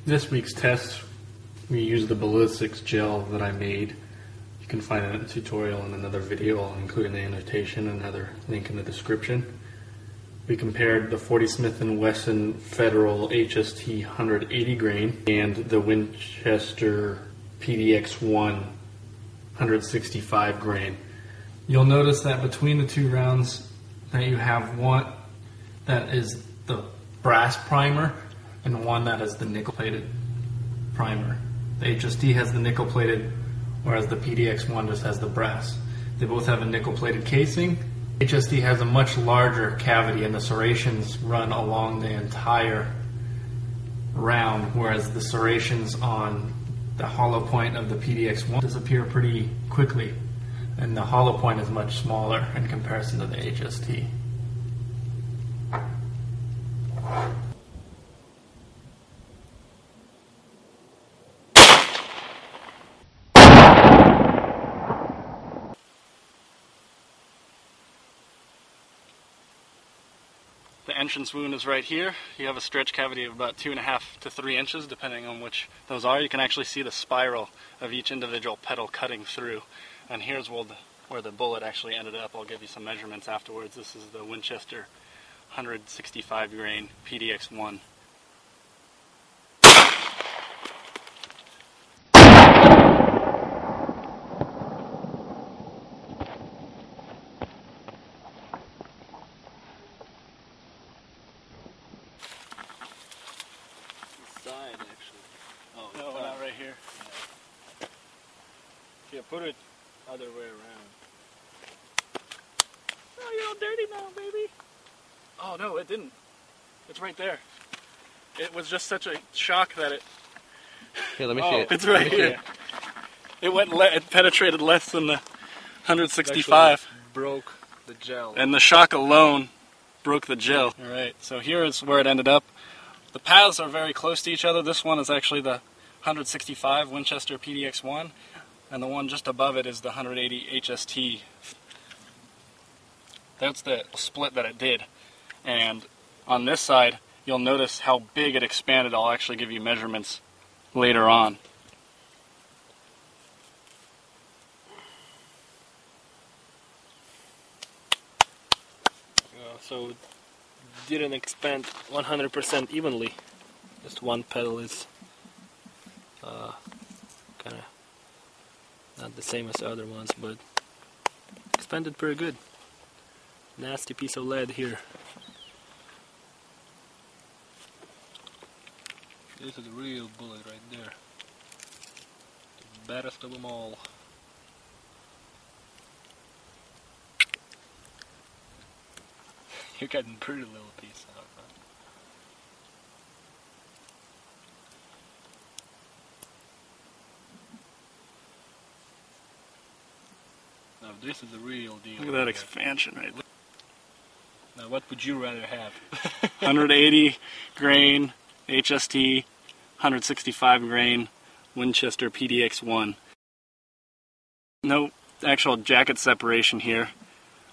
This week's test, we used the Ballistics Gel that I made. You can find a tutorial in another video. I'll include an annotation and another link in the description. We compared the 40 Smith & Wesson Federal HST 180 grain and the Winchester PDX1 165 grain. You'll notice that between the two rounds that you have one that is the brass primer and one that is the nickel-plated primer. The HST has the nickel-plated, whereas the PDX1 just has the brass. They both have a nickel-plated casing. HST has a much larger cavity and the serrations run along the entire round, whereas the serrations on the hollow point of the PDX1 disappear pretty quickly, and the hollow point is much smaller in comparison to the HST. The entrance wound is right here. You have a stretch cavity of about 2.5 to 3 inches, depending on which those are. You can actually see the spiral of each individual petal cutting through. And here's where the bullet actually ended up. I'll give you some measurements afterwards. This is the Winchester 165 grain PDX1. Side actually. Oh, no, not right here. Yeah, put it other way around. Oh, you're all dirty now, baby. Oh no, it didn't. It's right there. It was just such a shock that it. Here, let me see it. It's right here. It penetrated less than the 165. Broke the gel. And the shock alone broke the gel. All right. So here is where it ended up. The paths are very close to each other. This one is actually the 165 Winchester PDX1, and the one just above it is the 180 HST. That's the split that it did. And on this side, you'll notice how big it expanded. I'll actually give you measurements later on. So it didn't expand 100% evenly. Just one petal is kind of not the same as the other ones, but expanded pretty good. Nasty piece of lead here. This is a real bullet right there. The baddest of them all. You're getting pretty little piece out, huh? Now this is the real deal. Look at that expansion right there. Now what would you rather have? 180 grain HST, 165 grain Winchester PDX1. No actual jacket separation here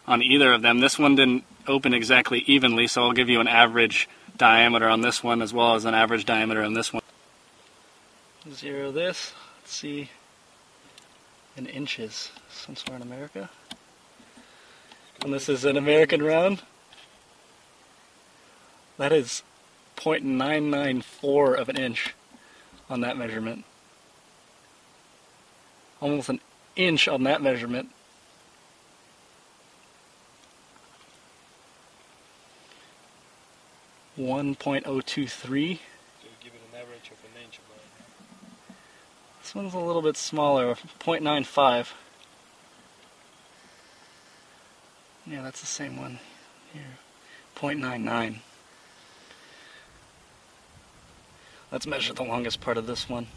on either of them. This one didn't open exactly evenly, so I'll give you an average diameter on this one as well as an average diameter on this one. Zero this. Let's see in inches. Somewhere in America. And this is an American round. That is 0.994 of an inch on that measurement. Almost an inch on that measurement. .023. So give it an average of an inch about. This one's a little bit smaller, 0.95. Yeah, that's the same one here. 0.99. Let's measure the longest part of this one.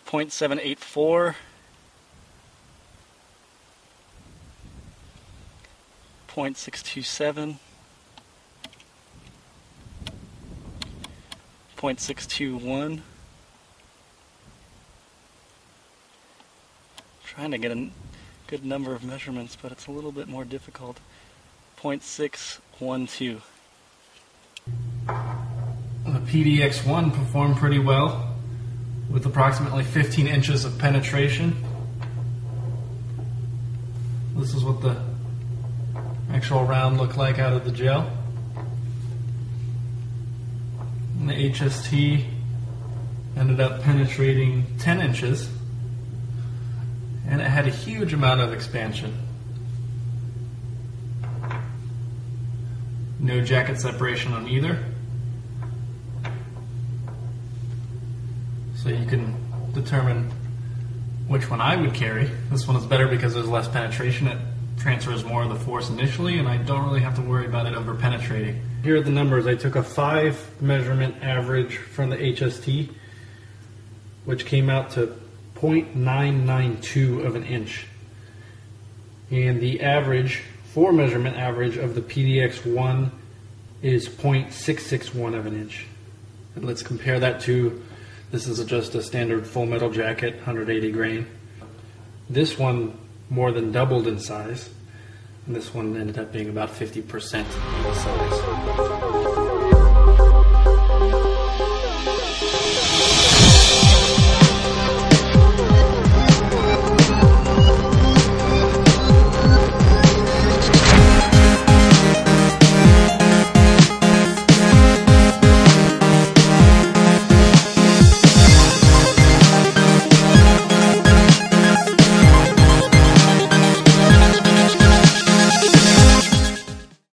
0.784. 0.627. 0.621. Trying to get a good number of measurements, but it's a little bit more difficult. 0.612. PDX1 performed pretty well with approximately 15 inches of penetration. This is what the actual round looked like out of the gel. And the HST ended up penetrating 10 inches, and it had a huge amount of expansion. No jacket separation on either. So you can determine which one I would carry. This one is better because there's less penetration. It transfers more of the force initially, and I don't really have to worry about it over penetrating. Here are the numbers. I took a 5 measurement average from the HST, which came out to 0.992 of an inch. And the average, 4 measurement average of the PDX1 is 0.661 of an inch. And let's compare that to, this is just a standard full metal jacket, 180 grain. This one more than doubled in size, and this one ended up being about 50% in size.